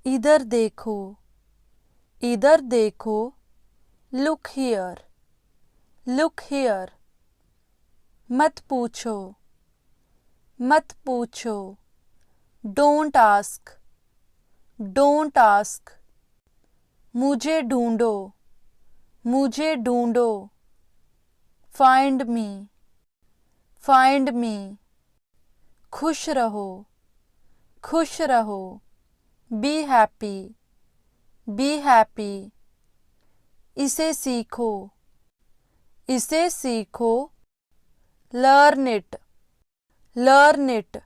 इधर देखो, इधर देखो, लुक हियर, लुक हियर। मत पूछो, मत पूछो, डोंट आस्क, डोंट आस्क। मुझे ढूंढो, मुझे ढूंढो, फाइंड मी, फाइंड मी। खुश रहो, खुश रहो, बी हैप्पी, बी हैप्पी। इसे सीखो, इसे सीखो, लर्न इट, लर्न इट।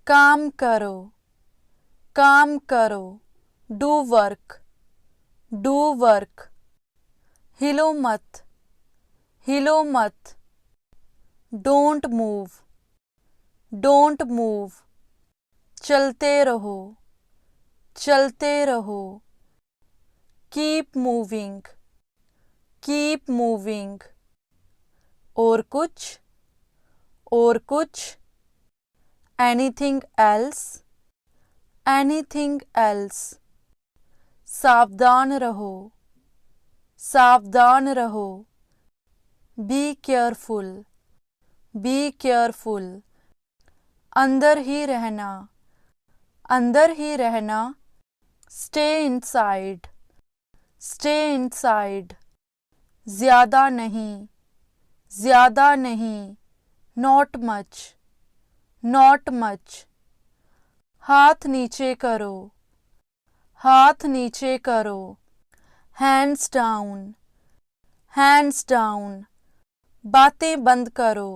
काम करो, काम करो, डू वर्क, डू वर्क। हिलो मत, हिलो मत, डोंट मूव, डोंट मूव। चलते रहो, चलते रहो, कीप मूविंग, कीप मूविंग। और कुछ, और कुछ, एनीथिंग एल्स, एनीथिंग एल्स। सावधान रहो, सावधान रहो, बी केयरफुल, बी केयरफुल। अंदर ही रहना, अंदर ही रहना, स्टे इनसाइड, स्टे इनसाइड। ज़्यादा नहीं, ज़्यादा नहीं, नॉट मच, नॉट मच। हाथ नीचे करो, हाथ नीचे करो, हैंड्स डाउन, हैंड्स डाउन। बातें बंद करो,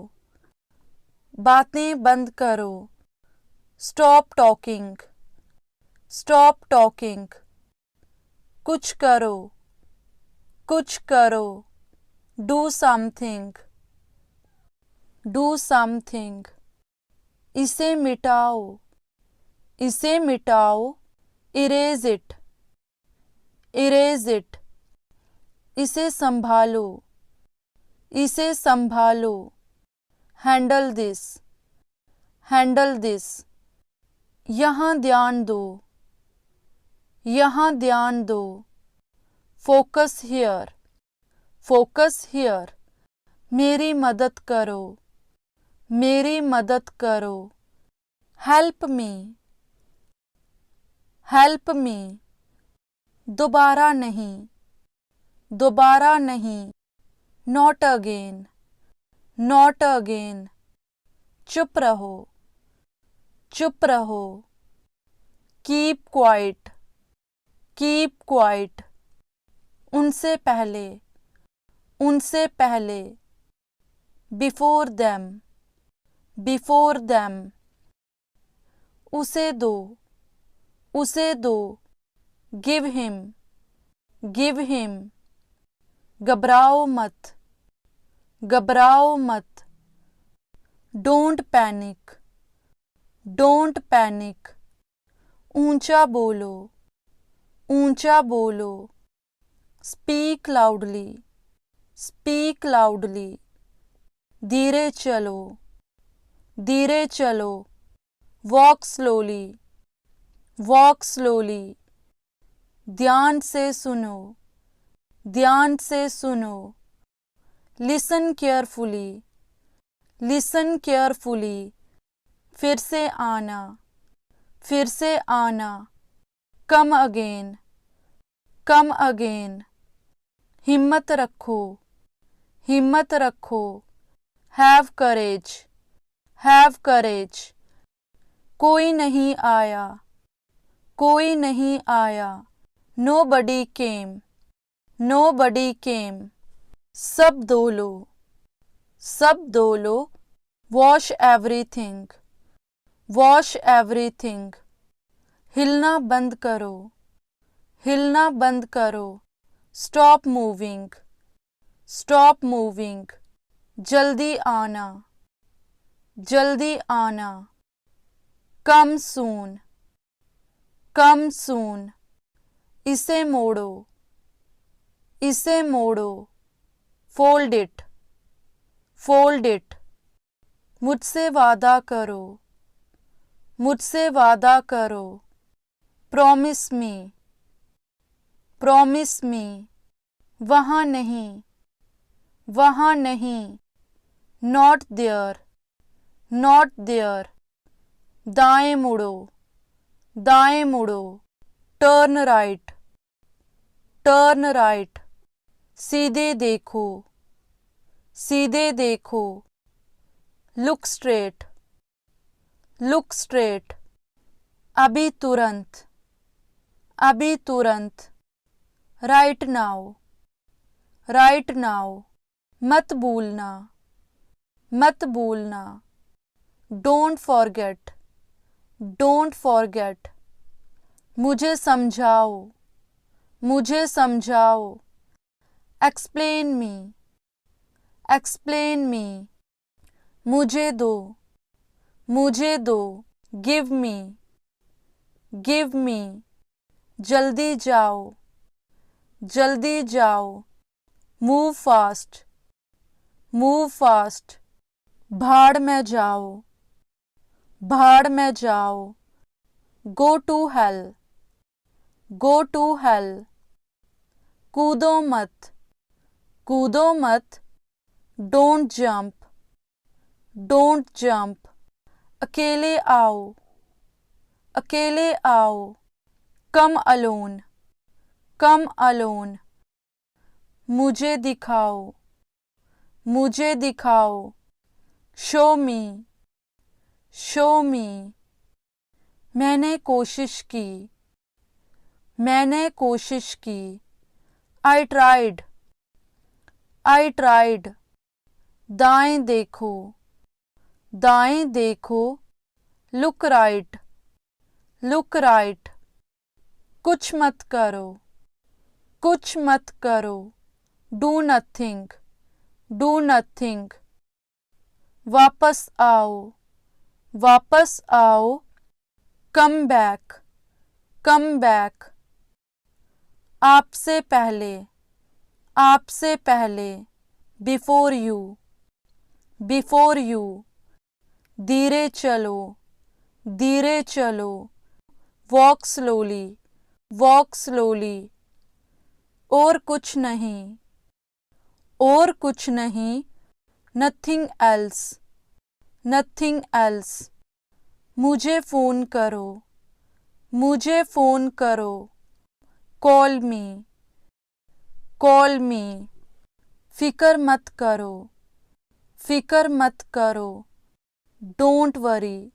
बातें बंद करो, स्टॉप टॉकिंग, स्टॉप टॉकिंग। कुछ करो, कुछ करो, डू समथिंग, डू समथिंग। इसे मिटाओ, इसे मिटाओ, इरेज इट, इरेज इट। इसे संभालो, इसे संभालो, हैंडल दिस, हैंडल दिस। यहाँ ध्यान दो, यहाँ ध्यान दो, फोकस हियर, फोकस हियर। मेरी मदद करो, मेरी मदद करो, हेल्प मी, हेल्प मी। दोबारा नहीं, दोबारा नहीं, नॉट अगेन, नॉट अगेन। चुप रहो, चुप रहो, कीप क्वाइट, कीप क्वाइट। उनसे पहले, उनसे पहले, बिफोर देम, बिफोर देम। उसे दो, उसे दो, गिव हिम, गिव हिम। घबराओ मत, घबराओ मत, डोंट पैनिक, डोंट पैनिक। ऊंचा बोलो, ऊंचा बोलो, स्पीक लाउडली, स्पीक लाउडली। धीरे चलो, धीरे चलो, वॉक स्लोली, वॉक स्लोली। ध्यान से सुनो, ध्यान से सुनो, लिसन केयरफुली, लिसन केयरफुली। फिर से आना, फिर से आना, कम अगेन, कम अगेन। हिम्मत रखो, हिम्मत रखो, हैव करेज, हैव करेज। कोई नहीं आया, कोई नहीं आया, नोबडी केम, नोबडी केम। सब धो लो, सब धो लो, वॉश एवरीथिंग, वॉश एवरीथिंग। हिलना बंद करो, हिलना बंद करो, स्टॉप मूविंग, स्टॉप मूविंग। जल्दी आना, जल्दी आना, कम सून, कम सून। इसे मोड़ो, इसे मोड़ो, फोल्ड इट, फोल्ड इट। मुझसे वादा करो, मुझसे वादा करो, promise me, promise me, वहाँ नहीं, वहाँ नहीं, not there, not there, दाएं मुड़ो, दाएं मुड़ो, turn right, turn right, सीधे देखो, सीधे देखो, look straight, look straight, अभी तुरंत, अभी तुरंत, right now, right now, मत भूलना, मत भूलना, don't forget, don't forget, मुझे समझाओ, मुझे समझाओ, explain me, explain me, मुझे दो, मुझे दो, give me, give me, जल्दी जाओ, जल्दी जाओ, move fast, move fast, भाड़ में जाओ, भाड़ में जाओ, go to hell, go to hell, कूदो मत, कूदो मत, don't jump, don't jump, अकेले आओ, अकेले आओ, come alone, come alone, मुझे दिखाओ, मुझे दिखाओ, show me, show me, मैंने कोशिश की, मैंने कोशिश की, I tried, I tried, दाएं देखो, दाएं देखो, look right, look right, कुछ मत करो, कुछ मत करो, do nothing, do nothing, वापस आओ, वापस आओ, come back, come back, आपसे पहले, आपसे पहले, before you, before you, धीरे चलो, धीरे चलो, walk slowly, walk slowly, और कुछ नहीं, और कुछ नहीं, nothing else, nothing else, मुझे फ़ोन करो, मुझे फ़ोन करो, call me, call me, फिकर मत करो, फिकर मत करो, don't worry,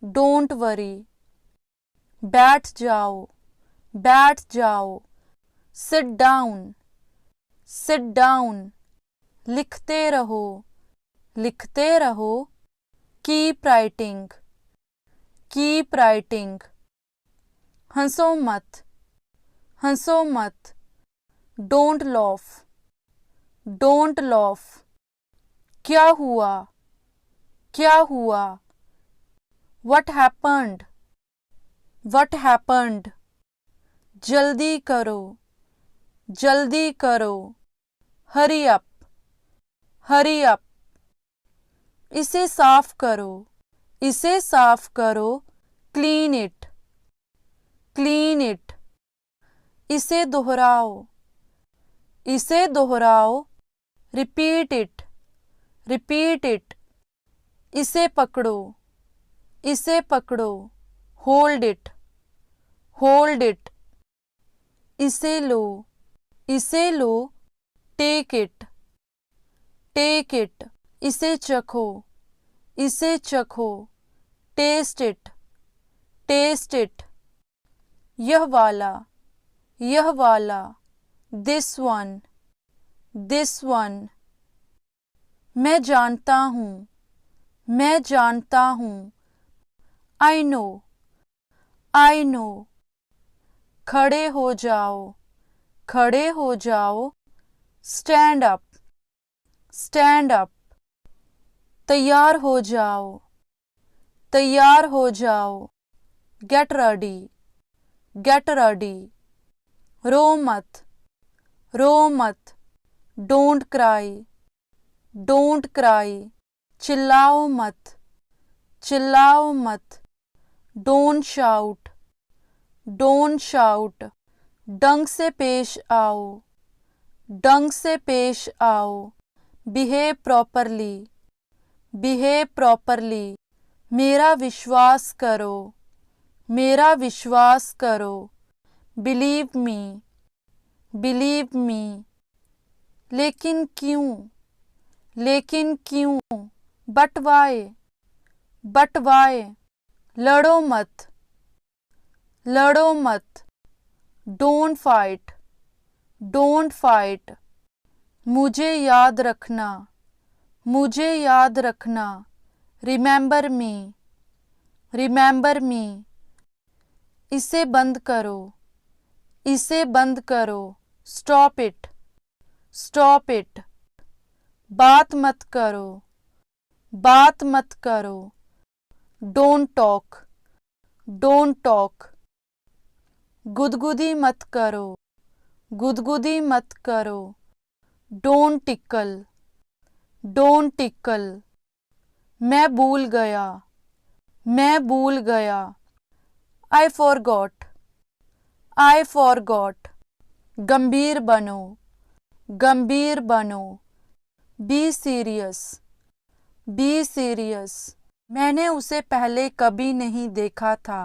don't worry, बैठ जाओ, बैठ जाओ, sit down, sit down, लिखते रहो, लिखते रहो, keep writing, keep writing, हंसो मत, हंसो मत, don't laugh, don't laugh, क्या हुआ, क्या हुआ, what happened, what happened, जल्दी करो, जल्दी करो, hurry up, hurry up, इसे साफ करो, इसे साफ करो, clean it, clean it, इसे दोहराओ, इसे दोहराओ, repeat it, repeat it, इसे पकड़ो, इसे पकड़ो, hold it, hold it, इसे लो, इसे लो, take it, take it, इसे चखो, इसे चखो, taste it, taste it, यह वाला, यह वाला, this one, this one, मैं जानता हूँ, मैं जानता हूँ, I know, I know, खड़े हो जाओ, खड़े हो जाओ, stand up, stand up, तैयार हो जाओ, तैयार हो जाओ, get ready, get ready, रो मत, रो मत, don't cry, don't cry, चिल्लाओ मत, चिल्लाओ मत, don't shout, डोंट शाउट, ढंग से पेश आओ, ढंग से पेश आओ, बिहेव प्रॉपरली, बिहेव प्रॉपरली, मेरा विश्वास करो, मेरा विश्वास करो, बिलीव मी, बिलीव मी, लेकिन क्यों, लेकिन क्यों, बट वाई, बट वाई, लड़ो मत, लड़ो मत, डोंट फाइट, डोंट फाइट, मुझे याद रखना, मुझे याद रखना, रिमेंबर मी, रिमेंबर मी, इसे बंद करो, इसे बंद करो, स्टॉप इट, स्टॉप इट, बात मत करो, बात मत करो, डोंट टॉक, डोंट टॉक, गुदगुदी मत करो, गुदगुदी मत करो, डोंट टिकल, डोंट टिकल, मैं भूल गया, मैं भूल गया, आई फॉरगॉट, आई फॉरगॉट, गंभीर बनो, गंभीर बनो, बी सीरियस, बी सीरियस, मैंने उसे पहले कभी नहीं देखा था,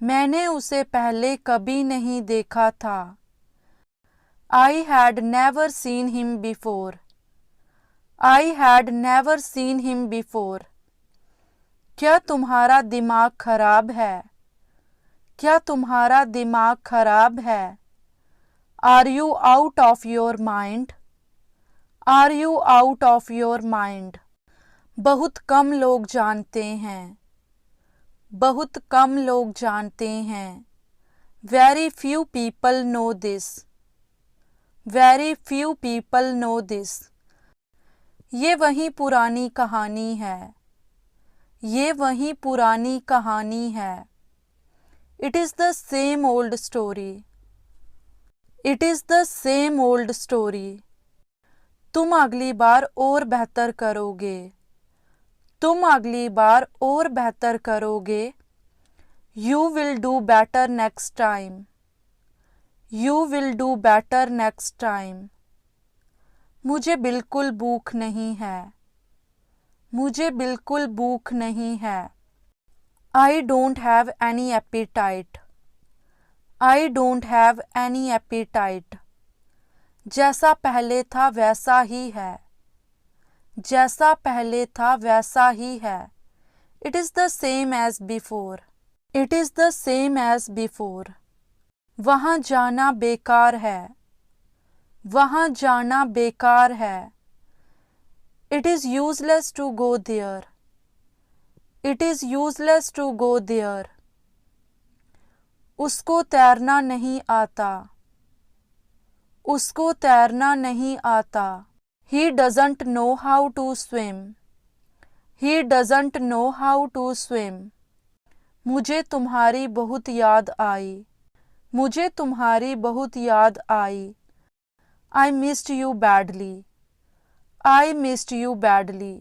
मैंने उसे पहले कभी नहीं देखा था, I had never seen him before, I had never seen him before, क्या तुम्हारा दिमाग खराब है, क्या तुम्हारा दिमाग खराब है, Are you out of your mind, Are you out of your mind, बहुत कम लोग जानते हैं, बहुत कम लोग जानते हैं, Very few people know this, Very few people know this, ये वही पुरानी कहानी है, ये वही पुरानी कहानी है, It is the same old story, It is the same old story, तुम अगली बार और बेहतर करोगे, तुम अगली बार और बेहतर करोगे, You will do better next time, You will do better next time, मुझे बिल्कुल भूख नहीं है, मुझे बिल्कुल भूख नहीं है, I don't have any appetite, I don't have any appetite, जैसा पहले था वैसा ही है, जैसा पहले था वैसा ही है, It is the same as before, It is the same as before, वहाँ जाना बेकार है, वहाँ जाना बेकार है, It is useless to go there, It is useless to go there, उसको तैरना नहीं आता, उसको तैरना नहीं आता, He doesn't know how to swim, He doesn't know how to swim, मुझे तुम्हारी बहुत याद आई, मुझे तुम्हारी बहुत याद आई, I missed you badly, I missed you badly,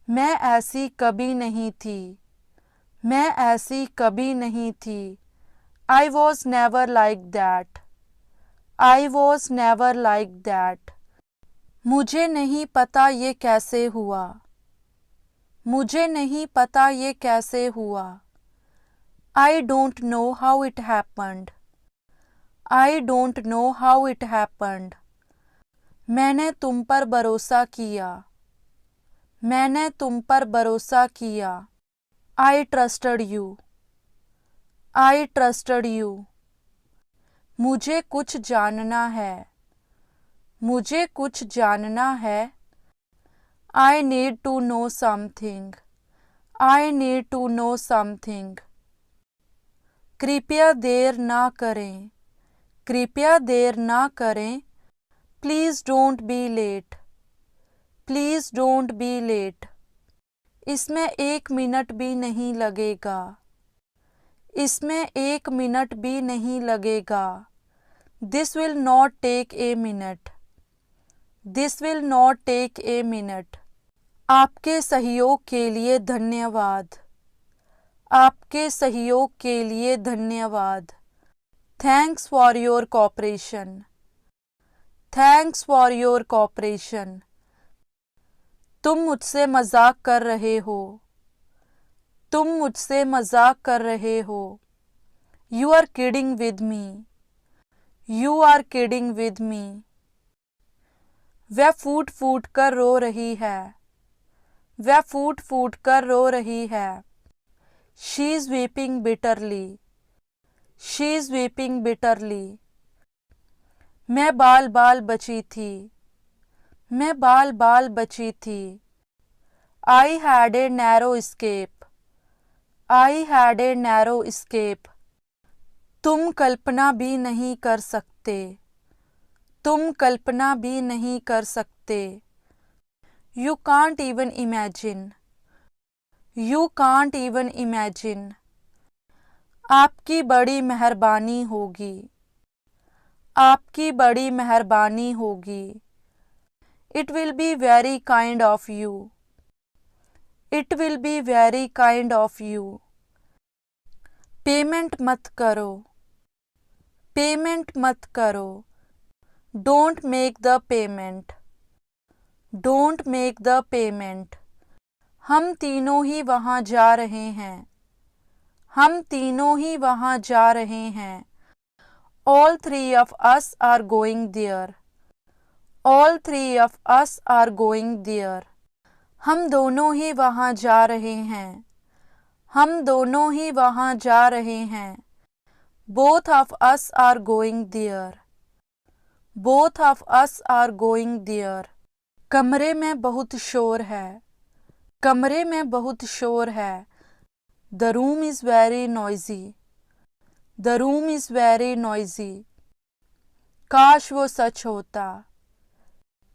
मैं ऐसी कभी नहीं थी, मैं ऐसी कभी नहीं थी, I was never like that, I was never like that, मुझे नहीं पता ये कैसे हुआ, मुझे नहीं पता ये कैसे हुआ, I don't know how it happened, I don't know how it happened, मैंने तुम पर भरोसा किया, मैंने तुम पर भरोसा किया, I trusted you, I trusted you, मुझे कुछ जानना है, मुझे कुछ जानना है, I need to know something, I need to know something, कृपया देर ना करें, कृपया देर ना करें, Please don't be late, Please don't be late, इसमें 1 मिनट भी नहीं लगेगा, इसमें 1 मिनट भी नहीं लगेगा, This will not take a minute, This will not take a minute, आपके सहयोग के लिए धन्यवाद, आपके सहयोग के लिए धन्यवाद। Thanks for your cooperation. Thanks for your cooperation. तुम मुझसे मजाक कर रहे हो। तुम मुझसे मजाक कर रहे हो। You are kidding with me. You are kidding with me. वह फूट फूट कर रो रही है। वह फूट फूट कर रो रही है। She is weeping bitterly. She is weeping bitterly. मैं बाल बाल बची थी। मैं बाल बाल बची थी। I had a narrow escape. I had a narrow escape. तुम कल्पना भी नहीं कर सकते। तुम कल्पना भी नहीं कर सकते। You can't even imagine. You can't even imagine. आपकी बड़ी मेहरबानी होगी। आपकी बड़ी मेहरबानी होगी। It will be very kind of you. It will be very kind of you. Payment मत करो। पेमेंट मत करो। Don't make the payment. Don't make the payment. हम तीनों ही वहाँ जा रहे हैं। हम तीनों ही वहाँ जा रहे हैं। All three of us are going there. All three of us are going there. हम दोनों ही वहाँ जा रहे हैं। हम दोनों ही वहाँ जा रहे हैं। Both of us are going there. Both of us are going there. कमरे में बहुत शोर है। कमरे में बहुत शोर है। The room is very noisy. The room is very noisy. काश वो सच होता।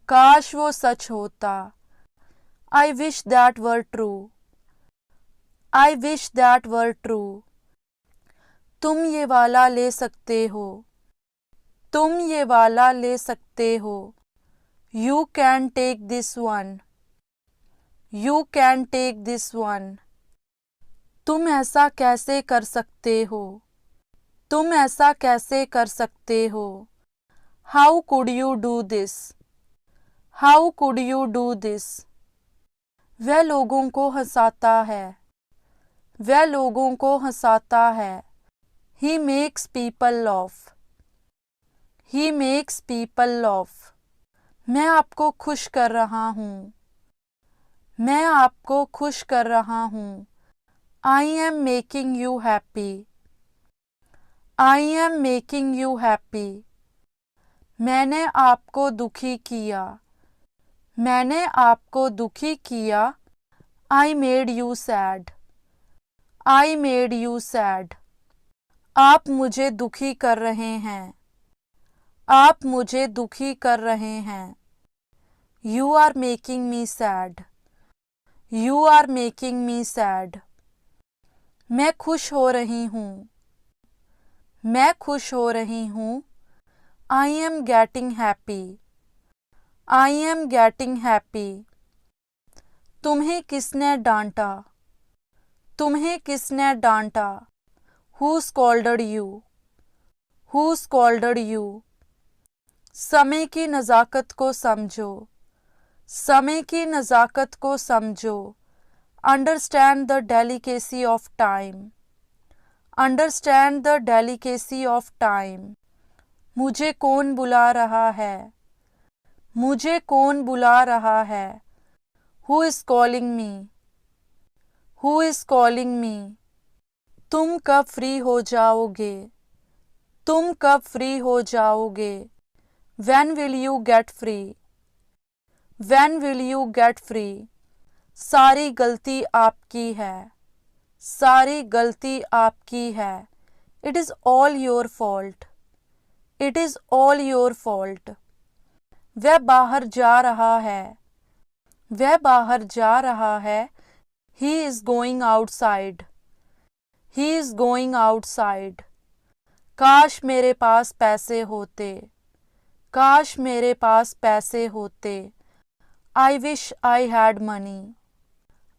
काश वो सच होता। I wish that were true. I wish that were true. तुम ये वाला ले सकते हो। तुम ये वाला ले सकते हो। You can take this one. You can take this one. तुम ऐसा कैसे कर सकते हो। तुम ऐसा कैसे कर सकते हो। How could you do this? How could you do this? वह लोगों को हंसाता है। वह लोगों को हंसाता है। He makes people laugh. He makes people laugh. मैं आपको खुश कर रहा हूँ। मैं आपको खुश कर रहा हूँ। I am making you happy. I am making you happy. मैंने आपको दुखी किया। मैंने आपको दुखी किया। I made you sad. I made you sad. आप मुझे दुखी कर रहे हैं। आप मुझे दुखी कर रहे हैं। You are making me sad. You are making me sad. मैं खुश हो रही हूँ। मैं खुश हो रही हूँ। I am getting happy. I am getting happy. तुम्हें किसने डांटा। तुम्हें किसने डांटा। Who scolded you? Who scolded you? समय की नज़ाकत को समझो। समय की नज़ाकत को समझो। Understand the delicacy of time. Understand the delicacy of time. मुझे कौन बुला रहा है। मुझे कौन बुला रहा है। Who is calling me? Who is calling me? तुम कब फ्री हो जाओगे। तुम कब फ्री हो जाओगे। When will you get free? When will you get free? सारी गलती आपकी है। सारी गलती आपकी है। It is all your fault. It is all your fault. वह बाहर जा रहा है। वह बाहर जा रहा है। He is going outside. He is going outside. काश मेरे पास पैसे होते। काश मेरे पास पैसे होते। I wish I had money.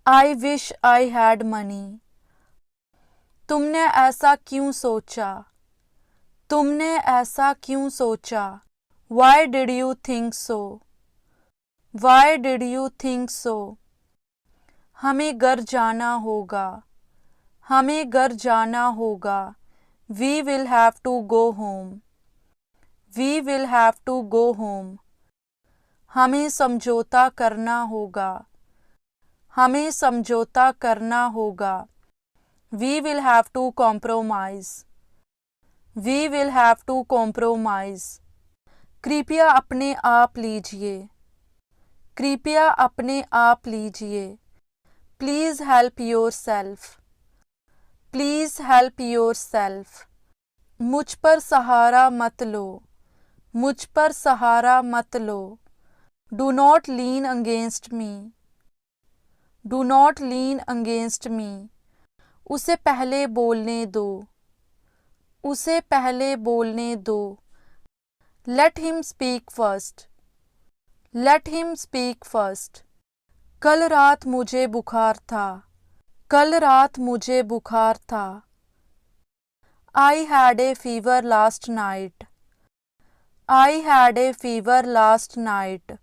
I wish I had money. तुमने ऐसा क्यों सोचा? तुमने ऐसा क्यों सोचा? Why did you think so? Why did you think so? हमें घर जाना होगा. हमें घर जाना होगा. We will have to go home. We will have to go home. हमें समझौता करना होगा. हमें समझौता करना होगा. We will have to compromise. We will have to compromise. कृपया अपने आप लीजिए. कृपया अपने आप लीजिए. Please help yourself. Please help yourself. मुझ पर सहारा मत लो. मुझ पर सहारा मत लो. Do not lean against me. Do not lean against me. उसे पहले बोलने दो. उसे पहले बोलने दो. Let him speak first. Let him speak first. कल रात मुझे बुखार था. कल रात मुझे बुखार था. I had a fever last night. I had a fever last night.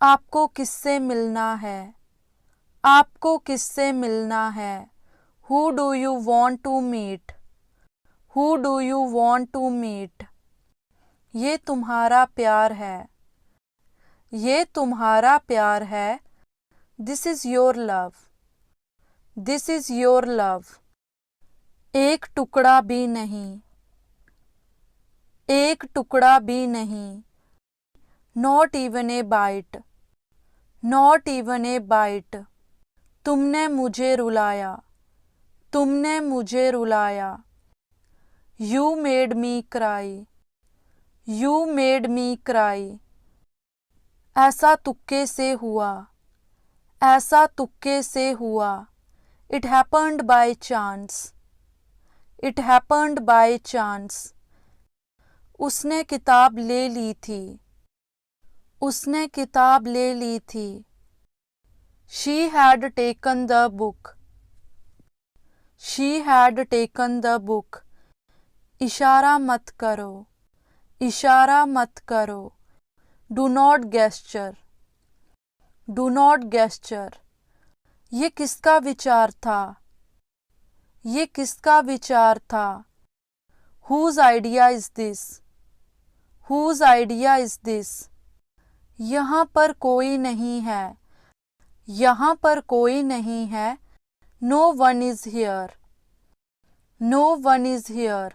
आपको किससे मिलना है? आपको किससे मिलना है? Who do you want to meet? Who do you want to meet? ये तुम्हारा प्यार है. ये तुम्हारा प्यार है. This is your love. This is your love. एक टुकड़ा भी नहीं. एक टुकड़ा भी नहीं. Not even a bite. Not even a bite. तुमने मुझे रुलाया. तुमने मुझे रुलाया. You made me cry. You made me cry. ऐसा तुक्के से हुआ. ऐसा तुक्के से हुआ. It happened by chance. It happened by chance. उसने किताब ले ली थी. उसने किताब ले ली थी. She had taken the book. She had taken the book. इशारा मत करो. इशारा मत करो. Do not gesture. Do not gesture. ये किसका विचार था? ये किसका विचार था? Whose idea is this? Whose idea is this? यहाँ पर कोई नहीं है. यहाँ पर कोई नहीं है. No one is here. No one is here.